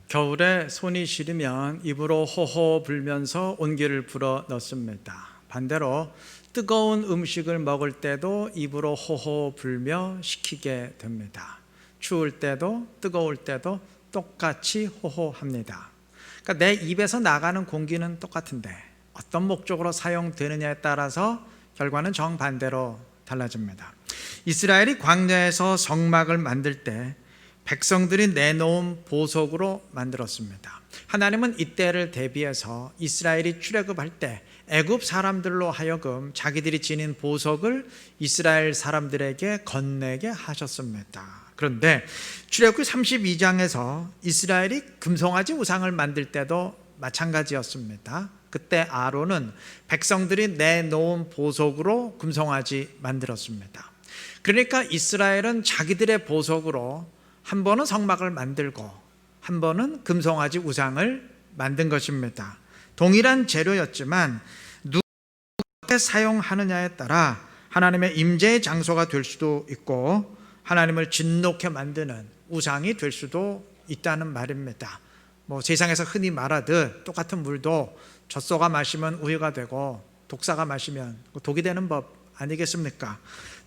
겨울에 손이 시리면 입으로 호호 불면서 온기를 불어 넣습니다. 반대로 뜨거운 음식을 먹을 때도 입으로 호호 불며 식히게 됩니다. 추울 때도 뜨거울 때도 똑같이 호호합니다. 그러니까 내 입에서 나가는 공기는 똑같은데 어떤 목적으로 사용되느냐에 따라서 결과는 정반대로 달라집니다. 이스라엘이 광야에서 성막을 만들 때 백성들이 내놓은 보석으로 만들었습니다. 하나님은 이때를 대비해서 이스라엘이 출애굽할 때 애굽 사람들로 하여금 자기들이 지닌 보석을 이스라엘 사람들에게 건네게 하셨습니다. 그런데 출애굽기 32장에서 이스라엘이 금송아지 우상을 만들 때도 마찬가지였습니다. 그때 아론은 백성들이 내놓은 보석으로 금송아지 만들었습니다. 그러니까 이스라엘은 자기들의 보석으로 한 번은 성막을 만들고 한 번은 금송아지 우상을 만든 것입니다. 동일한 재료였지만 누가 사용하느냐에 따라 하나님의 임재의 장소가 될 수도 있고 하나님을 진노케 만드는 우상이 될 수도 있다는 말입니다. 세상에서 흔히 말하듯 똑같은 물도 젖소가 마시면 우유가 되고 독사가 마시면 독이 되는 법 아니겠습니까?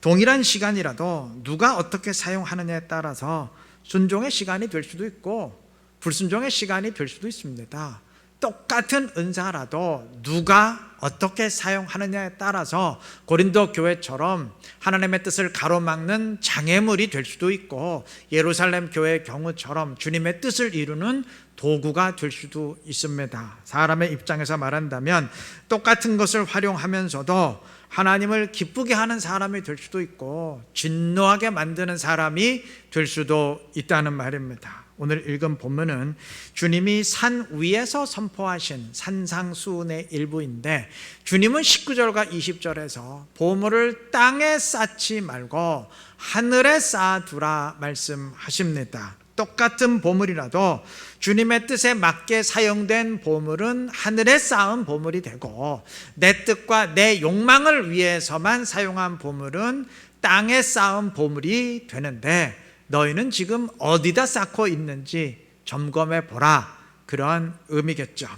동일한 시간이라도 누가 어떻게 사용하느냐에 따라서 순종의 시간이 될 수도 있고 불순종의 시간이 될 수도 있습니다. 똑같은 은사라도 누가 어떻게 사용하느냐에 따라서 고린도 교회처럼 하나님의 뜻을 가로막는 장애물이 될 수도 있고 예루살렘 교회의 경우처럼 주님의 뜻을 이루는 도구가 될 수도 있습니다. 사람의 입장에서 말한다면 똑같은 것을 활용하면서도 하나님을 기쁘게 하는 사람이 될 수도 있고 진노하게 만드는 사람이 될 수도 있다는 말입니다. 오늘 읽은 본문은 주님이 산 위에서 선포하신 산상수훈의 일부인데 주님은 19절과 20절에서 보물을 땅에 쌓지 말고 하늘에 쌓아두라 말씀하십니다. 똑같은 보물이라도 주님의 뜻에 맞게 사용된 보물은 하늘에 쌓은 보물이 되고 내 뜻과 내 욕망을 위해서만 사용한 보물은 땅에 쌓은 보물이 되는데 너희는 지금 어디다 쌓고 있는지 점검해 보라, 그런 의미겠죠.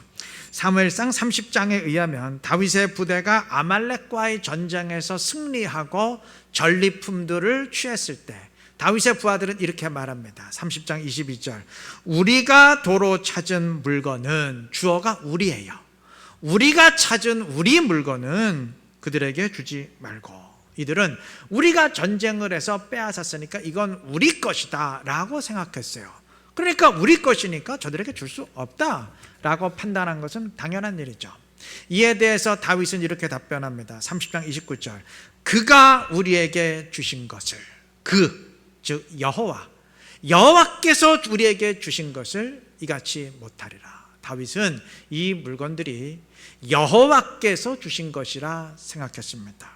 사무엘상 30장에 의하면 다윗의 부대가 아말렉과의 전쟁에서 승리하고 전리품들을 취했을 때 다윗의 부하들은 이렇게 말합니다. 30장 22절 우리가 도로 찾은 물건은 주어가 우리예요. 우리가 찾은 우리 물건은 그들에게 주지 말고 이들은 우리가 전쟁을 해서 빼앗았으니까 이건 우리 것이다 라고 생각했어요. 그러니까 우리 것이니까 저들에게 줄 수 없다 라고 판단한 것은 당연한 일이죠. 이에 대해서 다윗은 이렇게 답변합니다. 30장 29절 그가 우리에게 주신 것을 즉 여호와께서 우리에게 주신 것을 이같이 못하리라. 다윗은 이 물건들이 여호와께서 주신 것이라 생각했습니다.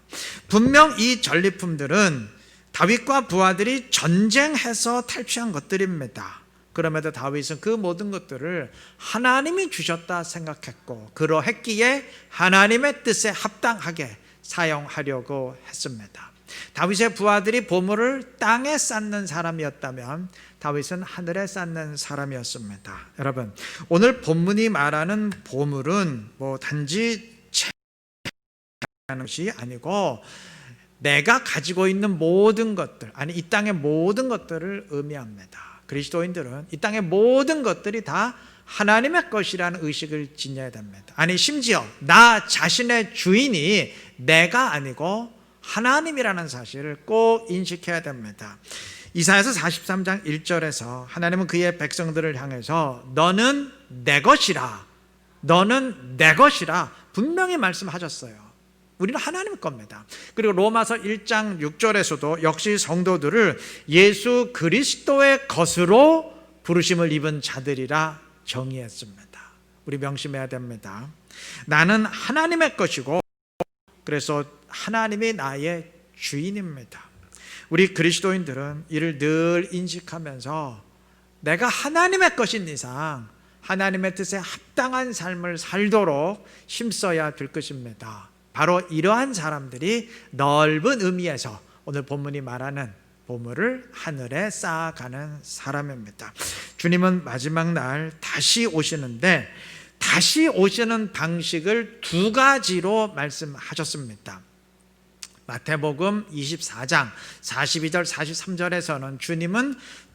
분명 이 전리품들은 다윗과 부하들이 전쟁해서 탈취한 것들입니다. 그럼에도 다윗은 그 모든 것들을 하나님이 주셨다 생각했고 그러했기에 하나님의 뜻에 합당하게 사용하려고 했습니다. 다윗의 부하들이 보물을 땅에 쌓는 사람이었다면 다윗은 하늘에 쌓는 사람이었습니다. 여러분, 오늘 본문이 말하는 보물은 단지 하는 것이 아니고 내가 가지고 있는 모든 것들, 이 땅의 모든 것들을 의미합니다. 그리스도인들은 이 땅의 모든 것들이 다 하나님의 것이라는 의식을 지녀야 됩니다. 심지어 나 자신의 주인이 내가 아니고 하나님이라는 사실을 꼭 인식해야 됩니다. 이사야서 43장 1절에서 하나님은 그의 백성들을 향해서 너는 내 것이라 분명히 말씀하셨어요. 우리는 하나님 겁니다. 그리고 로마서 1장 6절에서도 역시 성도들을 예수 그리스도의 것으로 부르심을 입은 자들이라 정의했습니다. 우리 명심해야 됩니다. 나는 하나님의 것이고 그래서 하나님이 나의 주인입니다. 우리 그리스도인들은 이를 늘 인식하면서 내가 하나님의 것인 이상 하나님의 뜻에 합당한 삶을 살도록 힘써야 될 것입니다. 바로 이러한 사람들이 넓은 의미에서 오늘 본문이 말하는 보물을 하늘에 쌓아가는 사람입니다. 주님은 마지막 날 다시 오시는데 다시 오시는 방식을 두 가지로 말씀하셨습니다. 마태복음 24장 42절 43절에서는 주님은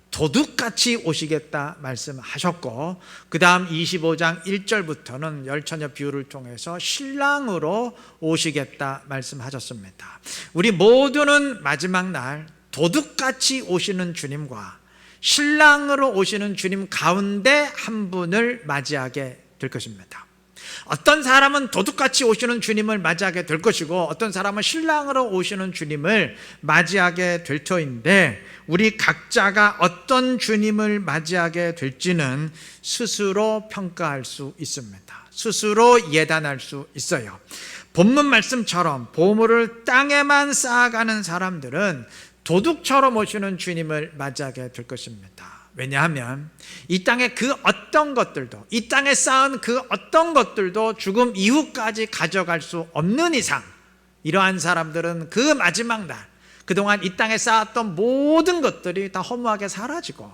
도둑같이 오시겠다 말씀하셨고, 그 다음 25장 1절부터는 열처녀 비유를 통해서 신랑으로 오시겠다 말씀하셨습니다. 우리 모두는 마지막 날 도둑같이 오시는 주님과 신랑으로 오시는 주님 가운데 한 분을 맞이하게 될 것입니다. 어떤 사람은 도둑같이 오시는 주님을 맞이하게 될 것이고, 어떤 사람은 신랑으로 오시는 주님을 맞이하게 될 터인데, 우리 각자가 어떤 주님을 맞이하게 될지는 스스로 평가할 수 있습니다. 스스로 예단할 수 있어요. 본문 말씀처럼 보물을 땅에만 쌓아가는 사람들은 도둑처럼 오시는 주님을 맞이하게 될 것입니다. 왜냐하면 이 땅의 그 어떤 것들도, 이 땅에 쌓은 그 어떤 것들도 죽음 이후까지 가져갈 수 없는 이상, 이러한 사람들은 그 마지막 날, 그동안 이 땅에 쌓았던 모든 것들이 다 허무하게 사라지고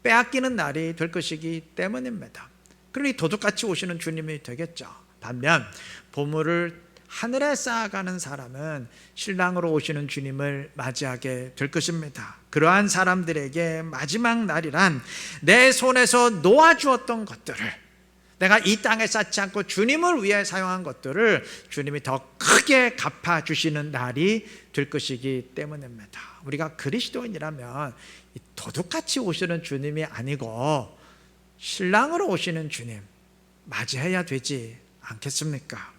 빼앗기는 날이 될 것이기 때문입니다. 그러니 도둑같이 오시는 주님이 되겠죠. 반면 보물을 하늘에 쌓아가는 사람은 신랑으로 오시는 주님을 맞이하게 될 것입니다. 그러한 사람들에게 마지막 날이란 내 손에서 놓아주었던 것들을, 내가 이 땅에 쌓지 않고 주님을 위해 사용한 것들을 주님이 더 크게 갚아주시는 날이 될 것이기 때문입니다. 우리가 그리스도인이라면 도둑같이 오시는 주님이 아니고 신랑으로 오시는 주님 맞이해야 되지 않겠습니까?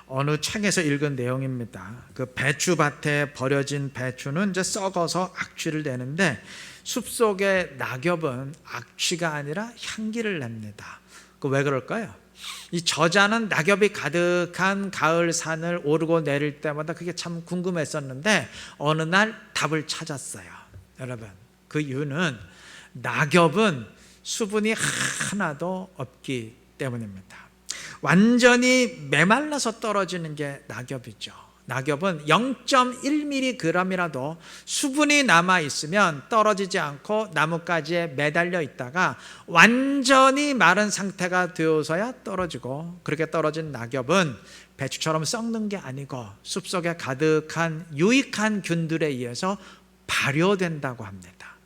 어느 책에서 읽은 내용입니다. 그 배추밭에 버려진 배추는 이제 썩어서 악취를 내는데 숲속의 낙엽은 악취가 아니라 향기를 냅니다. 그 왜 그럴까요? 이 저자는 낙엽이 가득한 가을 산을 오르고 내릴 때마다 그게 참 궁금했었는데 어느 날 답을 찾았어요. 여러분, 그 이유는 낙엽은 수분이 하나도 없기 때문입니다. 완전히 메말라서 떨어지는 게 낙엽이죠. 낙엽은 0.1mg이라도 수분이 남아있으면 떨어지지 않고 나뭇가지에 매달려 있다가 완전히 마른 상태가 되어서야 떨어지고, 그렇게 떨어진 낙엽은 배추처럼 썩는 게 아니고 숲속에 가득한 유익한 균들에 의해서 발효된다고 합니다.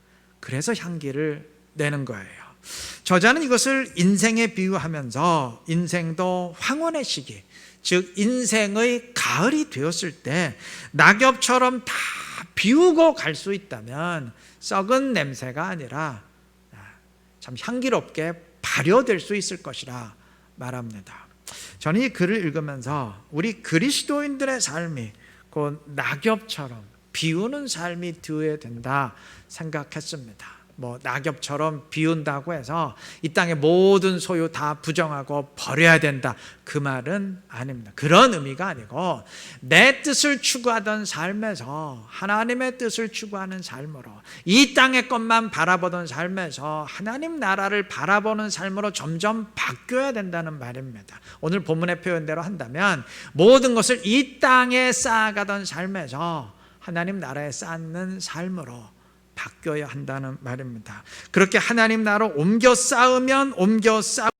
그래서 향기를 내는 거예요. 저자는 이것을 인생에 비유하면서 인생도 황혼의 시기, 즉 인생의 가을이 되었을 때 낙엽처럼 다 비우고 갈 수 있다면 썩은 냄새가 아니라 참 향기롭게 발효될 수 있을 것이라 말합니다. 저는 이 글을 읽으면서 우리 그리스도인들의 삶이 곧 낙엽처럼 비우는 삶이 되어야 된다 생각했습니다. 낙엽처럼 비운다고 해서 이 땅의 모든 소유 다 부정하고 버려야 된다, 그 말은 아닙니다. 그런 의미가 아니고 내 뜻을 추구하던 삶에서 하나님의 뜻을 추구하는 삶으로, 이 땅의 것만 바라보던 삶에서 하나님 나라를 바라보는 삶으로 점점 바뀌어야 된다는 말입니다. 오늘 본문의 표현대로 한다면 모든 것을 이 땅에 쌓아가던 삶에서 하나님 나라에 쌓는 삶으로 바뀌어야 한다는 말입니다. 그렇게 하나님 나라로 옮겨 쌓으면 옮겨 쌓고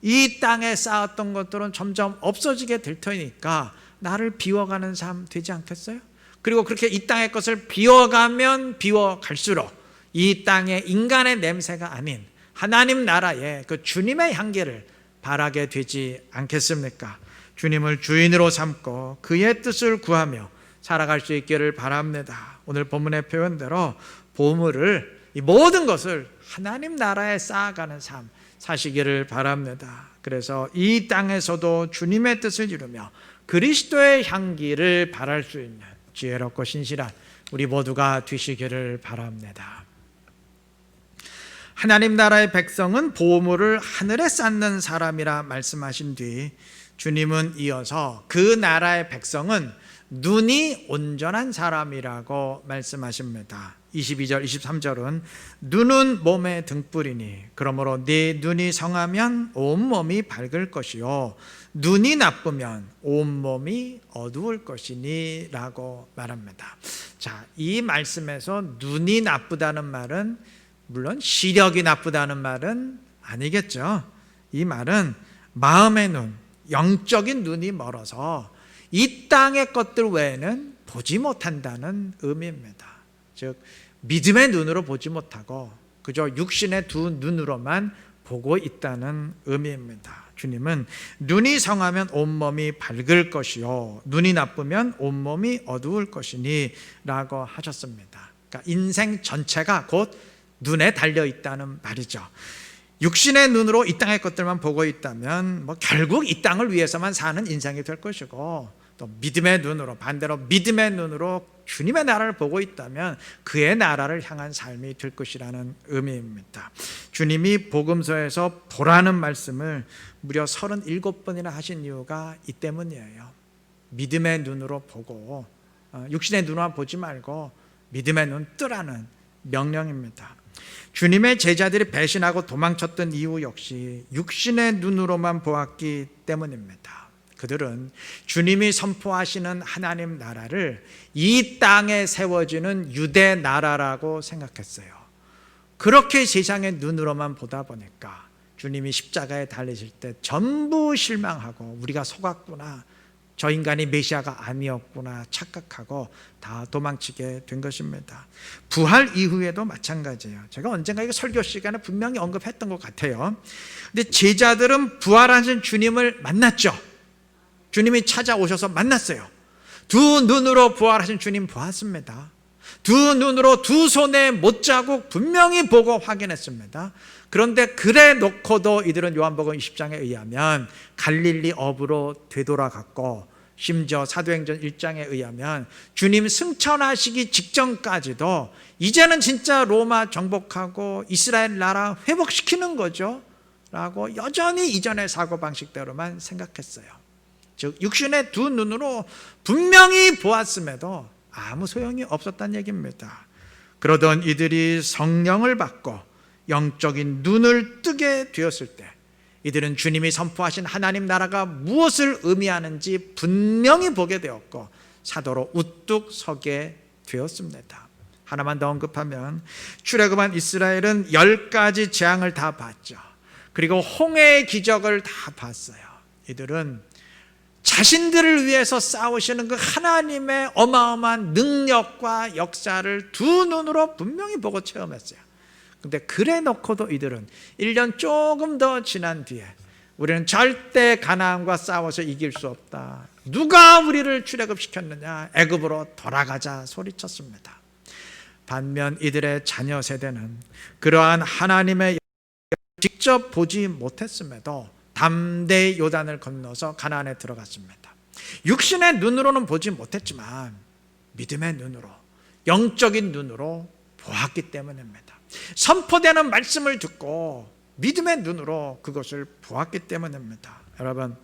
이 땅에 쌓았던 것들은 점점 없어지게 될 테니까 나를 비워가는 삶 되지 않겠어요? 그리고 그렇게 이 땅의 것을 비워가면 비워갈수록 이 땅의 인간의 냄새가 아닌 하나님 나라의 그 주님의 향기를 바라게 되지 않겠습니까? 주님을 주인으로 삼고 그의 뜻을 구하며 살아갈 수 있기를 바랍니다. 오늘 본문의 표현대로 보물을, 이 모든 것을 하나님 나라에 쌓아가는 삶 사시기를 바랍니다. 그래서 이 땅에서도 주님의 뜻을 이루며 그리스도의 향기를 바랄 수 있는 지혜롭고 신실한 우리 모두가 되시기를 바랍니다. 하나님 나라의 백성은 보물을 하늘에 쌓는 사람이라 말씀하신 뒤 주님은 이어서 그 나라의 백성은 눈이 온전한 사람이라고 말씀하십니다. 22절 23절은 눈은 몸의 등불이니 그러므로 네 눈이 성하면 온몸이 밝을 것이요 눈이 나쁘면 온몸이 어두울 것이니 라고 말합니다. 자, 이 말씀에서 눈이 나쁘다는 말은 물론 시력이 나쁘다는 말은 아니겠죠. 이 말은 마음의 눈, 영적인 눈이 멀어서 이 땅의 것들 외에는 보지 못한다는 의미입니다. 즉 믿음의 눈으로 보지 못하고 그저 육신의 두 눈으로만 보고 있다는 의미입니다. 주님은 눈이 성하면 온몸이 밝을 것이요 눈이 나쁘면 온몸이 어두울 것이니 라고 하셨습니다. 그러니까 인생 전체가 곧 눈에 달려있다는 말이죠. 육신의 눈으로 이 땅의 것들만 보고 있다면 결국 이 땅을 위해서만 사는 인생이 될 것이고, 또 믿음의 눈으로, 반대로 믿음의 눈으로 주님의 나라를 보고 있다면 그의 나라를 향한 삶이 될 것이라는 의미입니다. 주님이 복음서에서 보라는 말씀을 무려 37번이나 하신 이유가 이 때문이에요. 믿음의 눈으로 보고 육신의 눈으로만 보지 말고 믿음의 눈 뜨라는 명령입니다. 주님의 제자들이 배신하고 도망쳤던 이유 역시 육신의 눈으로만 보았기 때문입니다. 그들은 주님이 선포하시는 하나님 나라를 이 땅에 세워지는 유대 나라라고 생각했어요. 그렇게 세상의 눈으로만 보다 보니까 주님이 십자가에 달리실 때 전부 실망하고 우리가 속았구나, 저 인간이 메시아가 아니었구나 착각하고 다 도망치게 된 것입니다. 부활 이후에도 마찬가지예요. 제가 언젠가 이거 설교 시간에 분명히 언급했던 것 같아요. 근데 제자들은 부활하신 주님을 만났죠. 주님이 찾아오셔서 만났어요. 두 눈으로 부활하신 주님 보았습니다. 두 눈으로 두 손의 못자국 분명히 보고 확인했습니다. 그런데 그래 놓고도 이들은 요한복음 20장에 의하면 갈릴리 업으로 되돌아갔고, 심지어 사도행전 1장에 의하면 주님 승천하시기 직전까지도 이제는 진짜 로마 정복하고 이스라엘 나라 회복시키는 거죠 라고 여전히 이전의 사고방식대로만 생각했어요. 즉 육신의 두 눈으로 분명히 보았음에도 아무 소용이 없었다는 얘기입니다. 그러던 이들이 성령을 받고 영적인 눈을 뜨게 되었을 때 이들은 주님이 선포하신 하나님 나라가 무엇을 의미하는지 분명히 보게 되었고 사도로 우뚝 서게 되었습니다. 하나만 더 언급하면 출애굽한 이스라엘은 10가지 재앙을 다 봤죠. 그리고 홍해의 기적을 다 봤어요. 이들은 자신들을 위해서 싸우시는 그 하나님의 어마어마한 능력과 역사를 두 눈으로 분명히 보고 체험했어요. 근데 그래 놓고도 이들은 1년 조금 더 지난 뒤에 우리는 절대 가나안과 싸워서 이길 수 없다, 누가 우리를 출애굽시켰느냐, 애굽으로 돌아가자 소리쳤습니다. 반면 이들의 자녀 세대는 그러한 하나님의 직접 보지 못했음에도 담대히 요단을 건너서 가나안에 들어갔습니다. 육신의 눈으로는 보지 못했지만 믿음의 눈으로, 영적인 눈으로 보았기 때문입니다. 선포되는 말씀을 듣고 믿음의 눈으로 그것을 보았기 때문입니다. 여러분,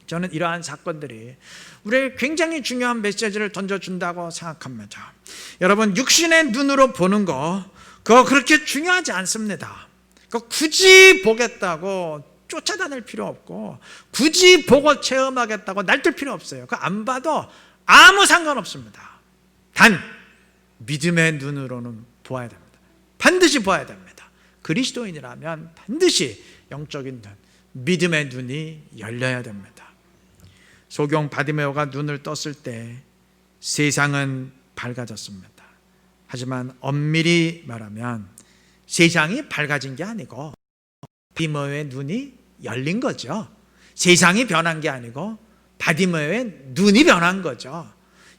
저는 이러한 사건들이 우리에게 굉장히 중요한 메시지를 던져준다고 생각합니다. 여러분, 육신의 눈으로 보는 거 그거 그렇게 중요하지 않습니다. 그거 굳이 보겠다고 쫓아다닐 필요 없고 굳이 보고 체험하겠다고 날뛸 필요 없어요. 그거 안 봐도 아무 상관없습니다. 단 믿음의 눈으로는 보아야 됩니다. 반드시 보아야 됩니다. 그리스도인이라면 반드시 영적인 눈, 믿음의 눈이 열려야 됩니다. 소경 바디메오가 눈을 떴을 때 세상은 밝아졌습니다. 하지만 엄밀히 말하면 세상이 밝아진 게 아니고 바디메오의 눈이 열린 거죠. 세상이 변한 게 아니고 바디메오의 눈이 변한 거죠.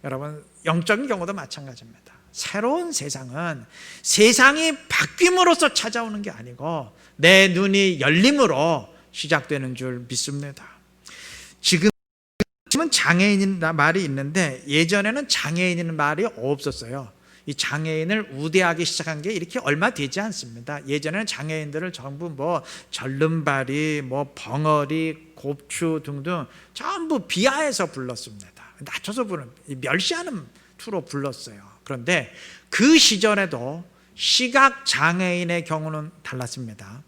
여러분, 영적인 경우도 마찬가지입니다. 새로운 세상은 세상이 바뀜으로써 찾아오는 게 아니고 내 눈이 열림으로 시작되는 줄 믿습니다. 지금은 장애인이라는 말이 있는데 예전에는 장애인이라는 말이 없었어요. 이 장애인을 우대하기 시작한 게 이렇게 얼마 되지 않습니다. 예전에는 장애인들을 전부 절름발이, 벙어리, 곱추 등등 전부 비하해서 불렀습니다. 낮춰서 부르는, 멸시하는 투로 불렀어요. 그런데 그 시절에도 시각장애인의 경우는 달랐습니다.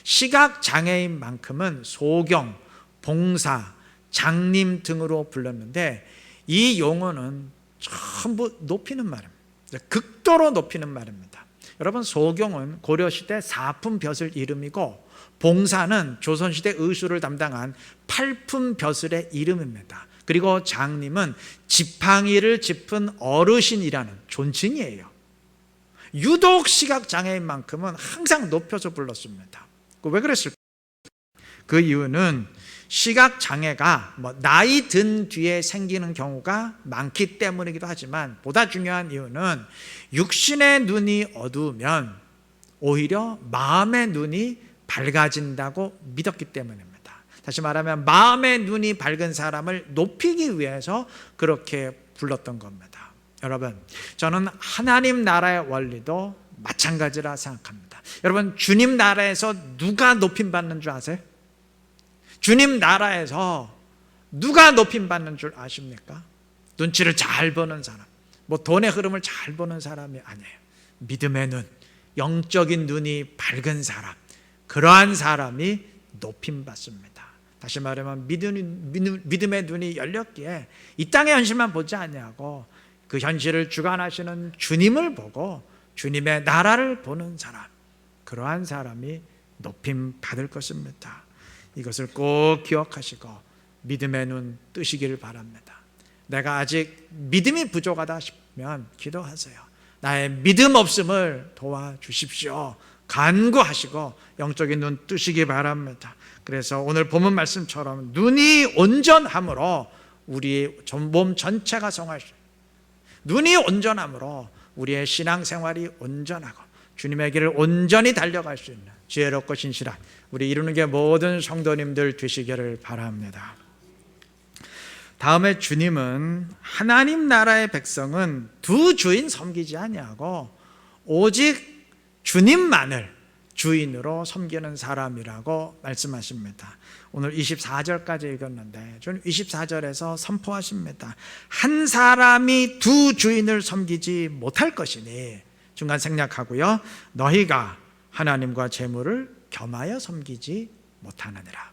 시각장애인만큼은 소경, 봉사, 장님 등으로 불렀는데 이 용어는 전부 높이는 말입니다. 극도로 높이는 말입니다. 여러분, 소경은 고려시대 사품벼슬 이름이고 봉사는 조선시대 의수를 담당한 팔품벼슬의 이름입니다. 그리고 장님은 지팡이를 짚은 어르신이라는 존칭이에요. 유독 시각장애인만큼은 항상 높여서 불렀습니다. 왜 그랬을까요? 그 이유는 시각장애가 나이 든 뒤에 생기는 경우가 많기 때문이기도 하지만 보다 중요한 이유는 육신의 눈이 어두우면 오히려 마음의 눈이 밝아진다고 믿었기 때문입니다. 다시 말하면 마음의 눈이 밝은 사람을 높이기 위해서 그렇게 불렀던 겁니다. 여러분, 저는 하나님 나라의 원리도 마찬가지라 생각합니다. 여러분, 주님 나라에서 누가 높임받는 줄 아세요? 주님 나라에서 누가 높임받는 줄 아십니까? 눈치를 잘 보는 사람, 돈의 흐름을 잘 보는 사람이 아니에요. 믿음의 눈, 영적인 눈이 밝은 사람, 그러한 사람이 높임받습니다. 다시 말하면 믿음의 눈이 열렸기에 이 땅의 현실만 보지 않냐고 그 현실을 주관하시는 주님을 보고 주님의 나라를 보는 사람, 그러한 사람이 높임받을 것입니다. 이것을 꼭 기억하시고 믿음의 눈 뜨시기를 바랍니다. 내가 아직 믿음이 부족하다 싶으면 기도하세요. 나의 믿음 없음을 도와주십시오. 간구하시고 영적인 눈 뜨시기 바랍니다. 그래서 오늘 본문 말씀처럼 눈이 온전함으로 우리 몸 전체가 성할 수 있어요. 눈이 온전함으로 우리의 신앙생활이 온전하고 주님의 길을 온전히 달려갈 수 있는 지혜롭고 신실한 우리 이루는 게 모든 성도님들 되시기를 바랍니다. 다음에 주님은 하나님 나라의 백성은 두 주인 섬기지 아니하고 오직 주님만을 주인으로 섬기는 사람이라고 말씀하십니다. 오늘 24절까지 읽었는데 저는 24절에서 선포하십니다. 한 사람이 두 주인을 섬기지 못할 것이니, 중간 생략하고요, 너희가 하나님과 재물을 겸하여 섬기지 못하느니라.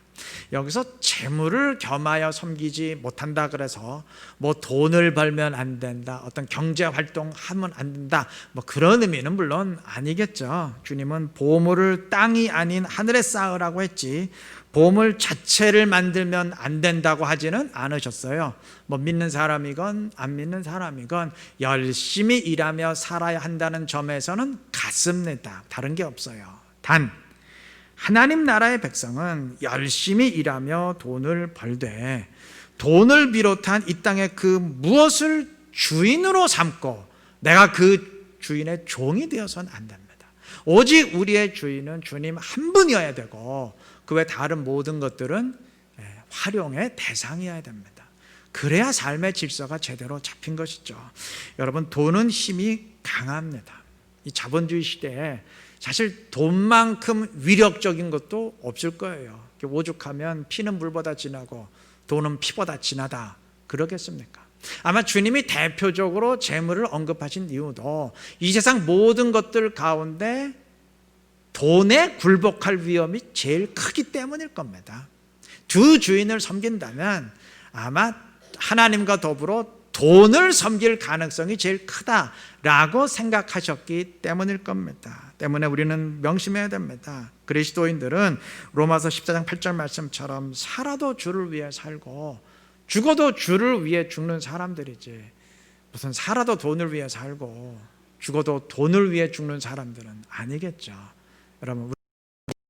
여기서 재물을 겸하여 섬기지 못한다 그래서 돈을 벌면 안 된다, 어떤 경제 활동하면 안 된다, 그런 의미는 물론 아니겠죠. 주님은 보물을 땅이 아닌 하늘에 쌓으라고 했지 보물 자체를 만들면 안 된다고 하지는 않으셨어요. 믿는 사람이건 안 믿는 사람이건 열심히 일하며 살아야 한다는 점에서는 같습니다. 다른 게 없어요. 단 하나님 나라의 백성은 열심히 일하며 돈을 벌되 돈을 비롯한 이 땅의 그 무엇을 주인으로 삼고 내가 그 주인의 종이 되어서는 안 됩니다. 오직 우리의 주인은 주님 한 분이어야 되고 그 외 다른 모든 것들은 활용의 대상이어야 됩니다. 그래야 삶의 질서가 제대로 잡힌 것이죠. 여러분, 돈은 힘이 강합니다. 이 자본주의 시대에 사실 돈만큼 위력적인 것도 없을 거예요. 오죽하면 피는 물보다 진하고 돈은 피보다 진하다 그러겠습니까? 아마 주님이 대표적으로 재물을 언급하신 이유도 이 세상 모든 것들 가운데 돈에 굴복할 위험이 제일 크기 때문일 겁니다. 두 주인을 섬긴다면 아마 하나님과 더불어 돈을 섬길 가능성이 제일 크다라고 생각하셨기 때문일 겁니다. 때문에 우리는 명심해야 됩니다. 그리스도인들은 로마서 14장 8절 말씀처럼 살아도 주를 위해 살고 죽어도 주를 위해 죽는 사람들이지, 무슨 살아도 돈을 위해 살고 죽어도 돈을 위해 죽는 사람들은 아니겠죠. 여러분, 우리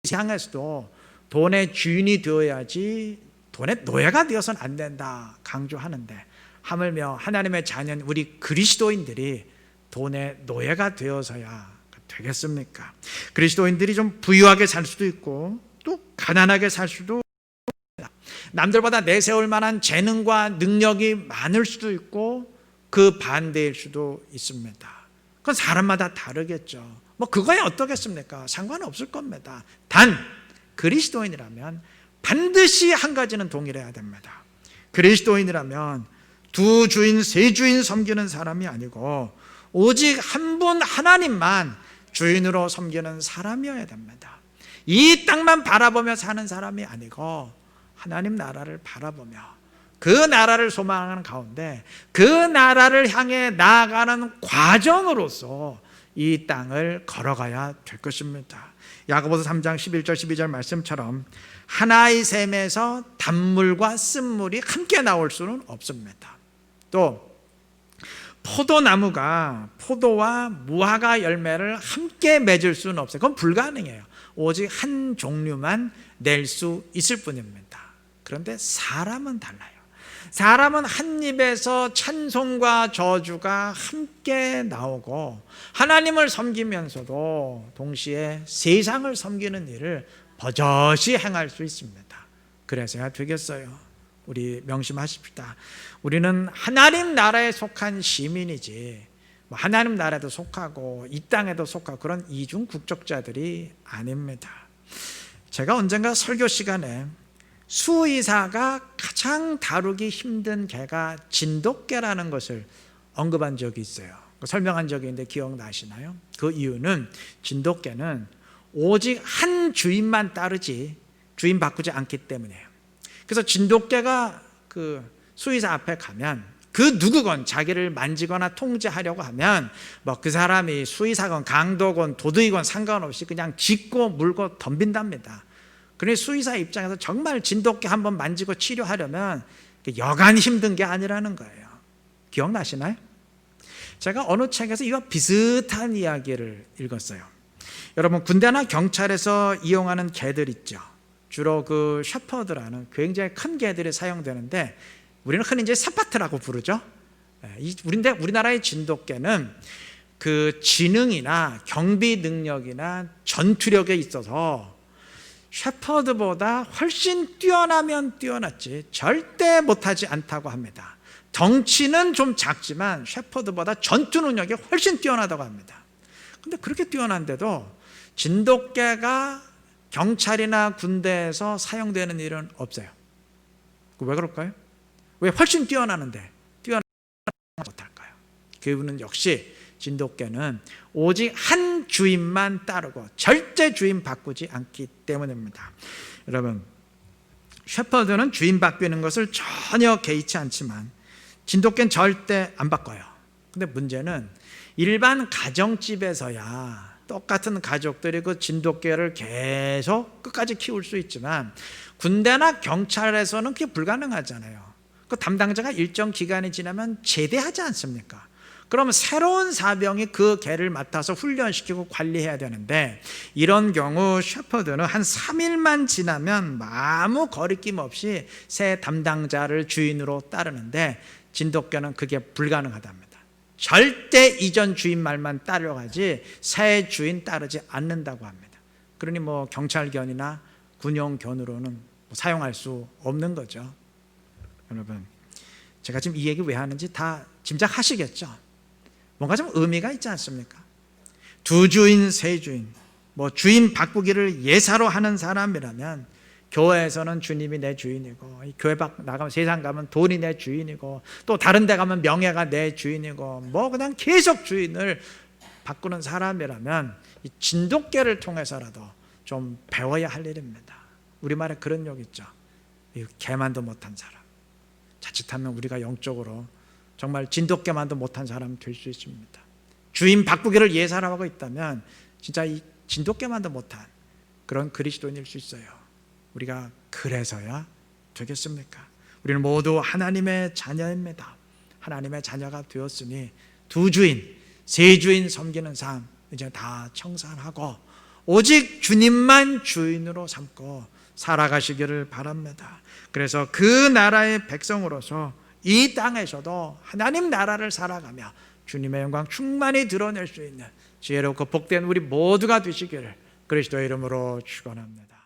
세상에서도 돈의 주인이 되어야지 돈의 노예가 되어서는 안 된다 강조하는데, 하물며 하나님의 자녀인 우리 그리스도인들이 돈의 노예가 되어서야 되겠습니까? 그리스도인들이 좀 부유하게 살 수도 있고 또 가난하게 살 수도 있습니다. 남들보다 내세울 만한 재능과 능력이 많을 수도 있고 그 반대일 수도 있습니다. 그건 사람마다 다르겠죠. 그거야 어떻겠습니까? 상관없을 겁니다. 단 그리스도인이라면 반드시 한 가지는 동일해야 됩니다. 그리스도인이라면 두 주인, 세 주인 섬기는 사람이 아니고 오직 한 분 하나님만 주인으로 섬기는 사람이어야 됩니다. 이 땅만 바라보며 사는 사람이 아니고 하나님 나라를 바라보며 그 나라를 소망하는 가운데 그 나라를 향해 나아가는 과정으로서 이 땅을 걸어가야 될 것입니다. 야고보서 3장 11절 12절 말씀처럼 하나의 샘에서 단물과 쓴물이 함께 나올 수는 없습니다. 또 포도나무가 포도와 무화과 열매를 함께 맺을 수는 없어요. 그건 불가능해요. 오직 한 종류만 낼 수 있을 뿐입니다. 그런데 사람은 달라요. 사람은 한 입에서 찬송과 저주가 함께 나오고 하나님을 섬기면서도 동시에 세상을 섬기는 일을 버젓이 행할 수 있습니다. 그래서야 되겠어요. 우리 명심하십시다. 우리는 하나님 나라에 속한 시민이지 하나님 나라에도 속하고 이 땅에도 속하고 그런 이중 국적자들이 아닙니다. 제가 언젠가 설교 시간에 수의사가 가장 다루기 힘든 개가 진돗개라는 것을 언급한 적이 있어요. 설명한 적이 있는데 기억나시나요? 그 이유는 진돗개는 오직 한 주인만 따르지 주인 바꾸지 않기 때문이에요. 그래서 진돗개가 그 수의사 앞에 가면 그 누구건 자기를 만지거나 통제하려고 하면 뭐 그 사람이 수의사건 강도건 도둑이건 상관없이 그냥 짚고 물고 덤빈답니다. 그러니 수의사 입장에서 정말 진돗개 한번 만지고 치료하려면 여간 힘든 게 아니라는 거예요. 기억나시나요? 제가 어느 책에서 이와 비슷한 이야기를 읽었어요. 여러분 군대나 경찰에서 이용하는 개들 있죠. 주로 그 셰퍼드라는 굉장히 큰 개들이 사용되는데 우리는 흔히 이제 사파트라고 부르죠. 우리나라의 진돗개는 그 지능이나 경비 능력이나 전투력에 있어서 셰퍼드보다 훨씬 뛰어나면 뛰어났지 절대 못하지 않다고 합니다. 덩치는 좀 작지만 셰퍼드보다 전투 능력이 훨씬 뛰어나다고 합니다. 근데 그렇게 뛰어난데도 진돗개가 경찰이나 군대에서 사용되는 일은 없어요. 왜 그럴까요? 왜 훨씬 뛰어나는데 뛰어나지 못할까요? 그 이유는 역시 진돗개는 오직 한 주인만 따르고 절대 주인 바꾸지 않기 때문입니다. 여러분 셰퍼드는 주인 바뀌는 것을 전혀 개의치 않지만 진돗개는 절대 안 바꿔요. 근데 문제는 일반 가정집에서야 똑같은 가족들이 그 진돗개를 계속 끝까지 키울 수 있지만 군대나 경찰에서는 그게 불가능하잖아요. 그 담당자가 일정 기간이 지나면 제대하지 않습니까? 그러면 새로운 사병이 그 개를 맡아서 훈련시키고 관리해야 되는데 이런 경우 셰퍼드는 한 3일만 지나면 아무 거리낌 없이 새 담당자를 주인으로 따르는데 진돗개는 그게 불가능하답니다. 절대 이전 주인 말만 따라가지 새 주인 따르지 않는다고 합니다. 그러니 뭐 경찰견이나 군용견으로는 사용할 수 없는 거죠. 여러분 제가 지금 이 얘기 왜 하는지 다 짐작하시겠죠? 뭔가 좀 의미가 있지 않습니까? 두 주인, 세 주인, 뭐 주인 바꾸기를 예사로 하는 사람이라면 교회에서는 주님이 내 주인이고 교회 밖 나가면 세상 가면 돈이 내 주인이고 또 다른 데 가면 명예가 내 주인이고 뭐 그냥 계속 주인을 바꾸는 사람이라면 이 진돗개를 통해서라도 좀 배워야 할 일입니다. 우리말에 그런 욕 있죠. 개만도 못한 사람. 자칫하면 우리가 영적으로 정말 진돗개만도 못한 사람 될 수 있습니다. 주인 바꾸기를 예사로 하고 있다면 진짜 이 진돗개만도 못한 그런 그리스도인일 수 있어요. 우리가 그래서야 되겠습니까? 우리는 모두 하나님의 자녀입니다. 하나님의 자녀가 되었으니 두 주인, 세 주인 섬기는 삶 이제 다 청산하고 오직 주님만 주인으로 삼고 살아가시기를 바랍니다. 그래서 그 나라의 백성으로서 이 땅에서도 하나님 나라를 살아가며 주님의 영광 충만히 드러낼 수 있는 지혜롭고 복된 우리 모두가 되시기를 그리스도의 이름으로 축원합니다.